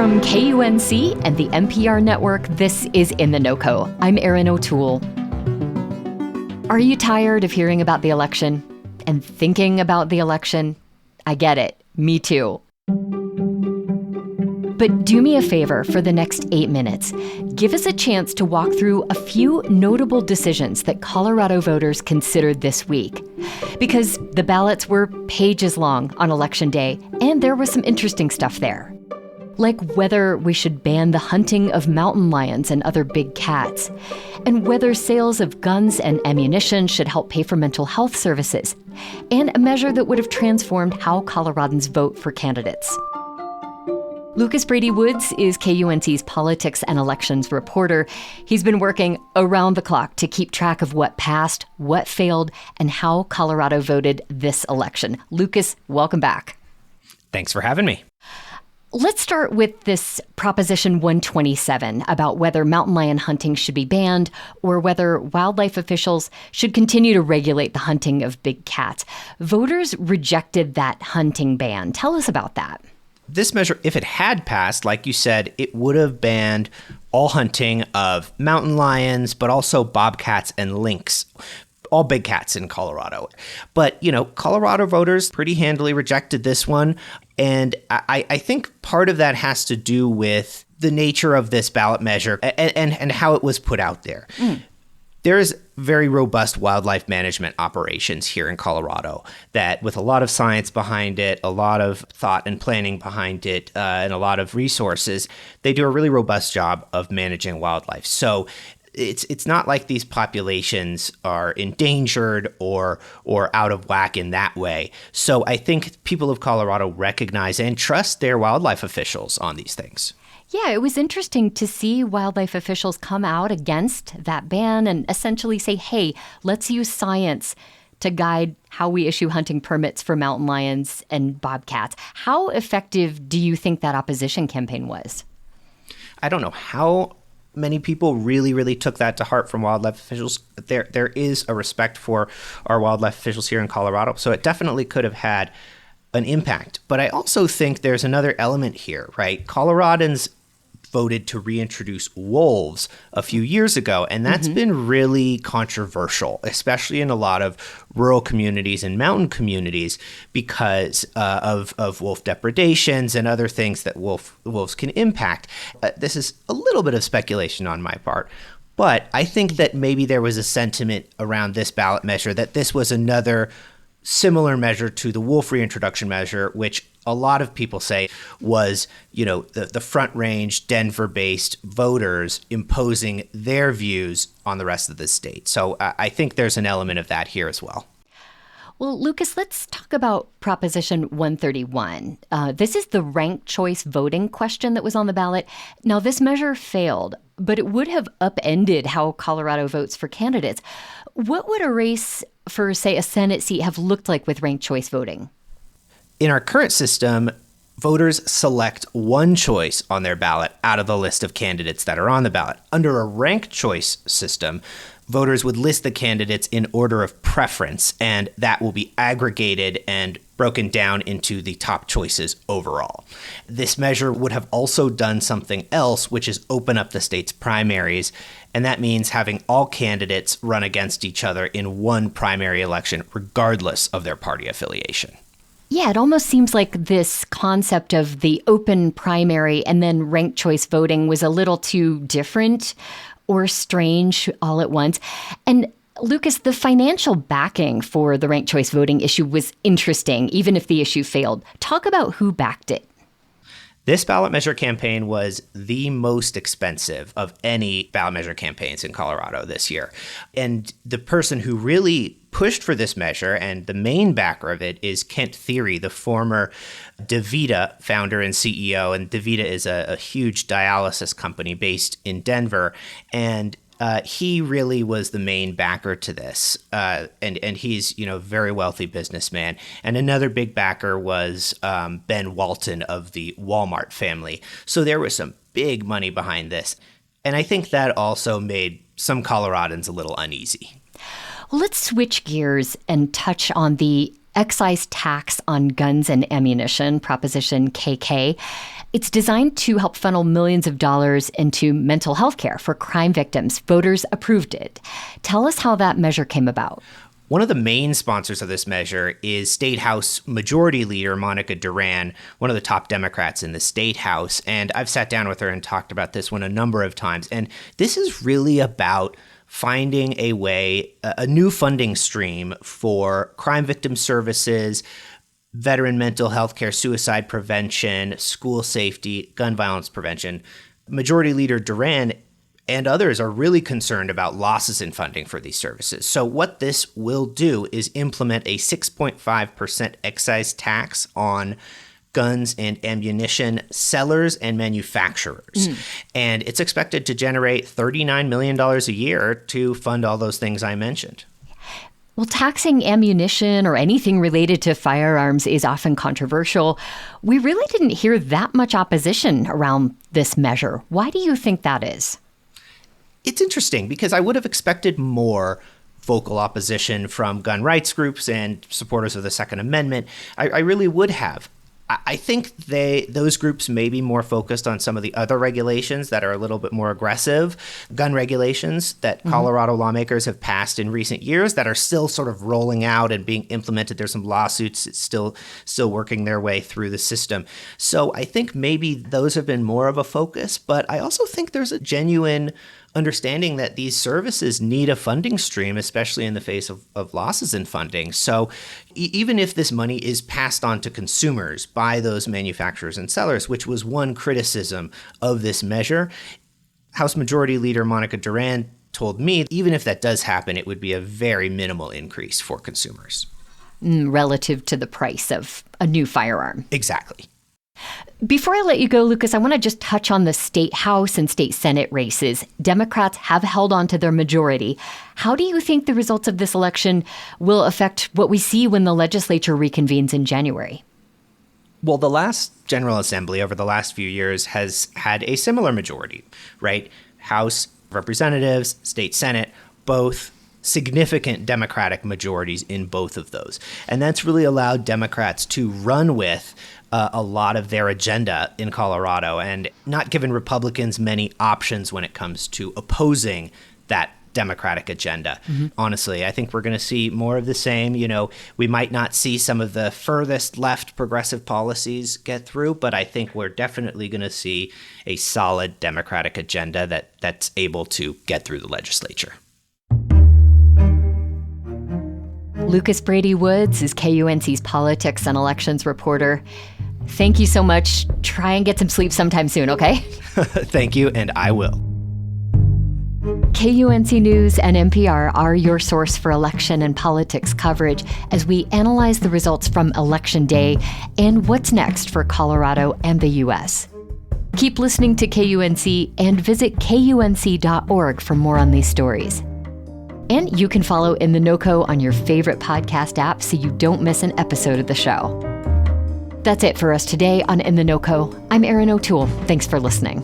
From KUNC and the NPR network, this is In The NoCo. I'm Erin O'Toole. Are you tired of hearing about the election and thinking about the election? I get it. Me too. But do me a favor for the next 8 minutes. Give us a chance to walk through a few notable decisions that Colorado voters considered this week. Because the ballots were pages long on Election Day, and there was some interesting stuff there. Like whether we should ban the hunting of mountain lions and other big cats, and whether sales of guns and ammunition should help pay for mental health services, and a measure that would have transformed how Coloradans vote for candidates. Lucas Brady Woods is KUNC's politics and elections reporter. He's been working around the clock to keep track of what passed, what failed, and how Colorado voted this election. Lucas, welcome back. Thanks for having me. Let's start with this Proposition 127 about whether mountain lion hunting should be banned or whether wildlife officials should continue to regulate the hunting of big cats. Voters rejected that hunting ban. Tell us about that. This measure, if it had passed, like you said, it would have banned all hunting of mountain lions, but also bobcats and lynx, all big cats in Colorado. But, Colorado voters pretty handily rejected this one. And I think part of that has to do with the nature of this ballot measure and how it was put out there. There is very robust wildlife management operations here in Colorado that, with a lot of science behind it, a lot of thought and planning behind it, and a lot of resources, they do a really robust job of managing wildlife. So it's not like these populations are endangered or out of whack in that way. So I think people of Colorado recognize and trust their wildlife officials on these things. Yeah, it was interesting to see wildlife officials come out against that ban and essentially say, hey, let's use science to guide how we issue hunting permits for mountain lions and bobcats. How effective do you think that opposition campaign was? I don't know how many people really took that to heart from wildlife officials. There is a respect for our wildlife officials here in Colorado, so it definitely could have had an impact. But I also think there's another element here, right? Coloradans voted to reintroduce wolves a few years ago, and that's been really controversial, especially in a lot of rural communities and mountain communities because of wolf depredations and other things that wolves can impact. This is a little bit of speculation on my part, but I think that maybe there was a sentiment around this ballot measure that this was another similar measure to the wolf reintroduction measure, which a lot of people say was, the Front Range, Denver-based voters imposing their views on the rest of the state. So I think there's an element of that here as well. Well, Lucas, let's talk about Proposition 131. This is the ranked choice voting question that was on the ballot. Now, this measure failed, but it would have upended how Colorado votes for candidates. What would a race for, say, a Senate seat have looked like with ranked choice voting? In our current system, voters select one choice on their ballot out of the list of candidates that are on the ballot. Under a ranked choice system, voters would list the candidates in order of preference, and that will be aggregated and broken down into the top choices overall. This measure would have also done something else, which is open up the state's primaries, and that means having all candidates run against each other in one primary election, regardless of their party affiliation. Yeah, it almost seems like this concept of the open primary and then ranked choice voting was a little too different or strange all at once. And Lucas, the financial backing for the ranked choice voting issue was interesting, even if the issue failed. Talk about who backed it. This ballot measure campaign was the most expensive of any ballot measure campaigns in Colorado this year. And the person who really pushed for this measure and the main backer of it is Kent Thiry, the former DaVita founder and CEO. And DaVita is a huge dialysis company based in Denver. And he really was the main backer to this. And he's, very wealthy businessman. And another big backer was Ben Walton of the Walmart family. So there was some big money behind this. And I think that also made some Coloradans a little uneasy. Well, let's switch gears and touch on the excise tax on guns and ammunition, Proposition KK. It's designed to help funnel millions of dollars into mental health care for crime victims. Voters approved it. Tell us how that measure came about. One of the main sponsors of this measure is State House Majority Leader Monica Duran, one of the top Democrats in the State House. And I've sat down with her and talked about this one a number of times. And this is really about finding a way, a new funding stream for crime victim services, veteran mental health care, suicide prevention, school safety, gun violence prevention. Majority Leader Duran and others are really concerned about losses in funding for these services. So what this will do is implement a 6.5% excise tax on guns and ammunition sellers and manufacturers. And it's expected to generate $39 million a year to fund all those things I mentioned. Well, taxing ammunition or anything related to firearms is often controversial. We really didn't hear that much opposition around this measure. Why do you think that is? It's interesting because I would have expected more vocal opposition from gun rights groups and supporters of the Second Amendment. I really would have. I think those groups may be more focused on some of the other regulations that are a little bit more aggressive, gun regulations that Colorado lawmakers have passed in recent years that are still sort of rolling out and being implemented. There's some lawsuits still working their way through the system. So I think maybe those have been more of a focus, but I also think there's a genuine understanding that these services need a funding stream, especially in the face of losses in funding. So even if this money is passed on to consumers by those manufacturers and sellers, which was one criticism of this measure, House Majority Leader Monica Duran told me even if that does happen, it would be a very minimal increase for consumers. Relative to the price of a new firearm. Exactly. Before I let you go, Lucas, I want to just touch on the state House and state Senate races. Democrats have held on to their majority. How do you think the results of this election will affect what we see when the legislature reconvenes in January? Well, the last General Assembly over the last few years has had a similar majority, right? House Representatives, state Senate, both significant Democratic majorities in both of those. And that's really allowed Democrats to run with a lot of their agenda in Colorado and not given Republicans many options when it comes to opposing that Democratic agenda. Honestly, I think we're going to see more of the same. You know, we might not see some of the furthest left progressive policies get through, but I think we're definitely going to see a solid Democratic agenda that's able to get through the legislature. Lucas Brady Woods is KUNC's politics and elections reporter. Thank you so much. Try and get some sleep sometime soon, okay? Thank you, and I will. KUNC News and NPR are your source for election and politics coverage as we analyze the results from Election Day and what's next for Colorado and the U.S. Keep listening to KUNC and visit KUNC.org for more on these stories. And you can follow In The NoCo on your favorite podcast app so you don't miss an episode of the show. That's it for us today on In The NoCo. I'm Erin O'Toole. Thanks for listening.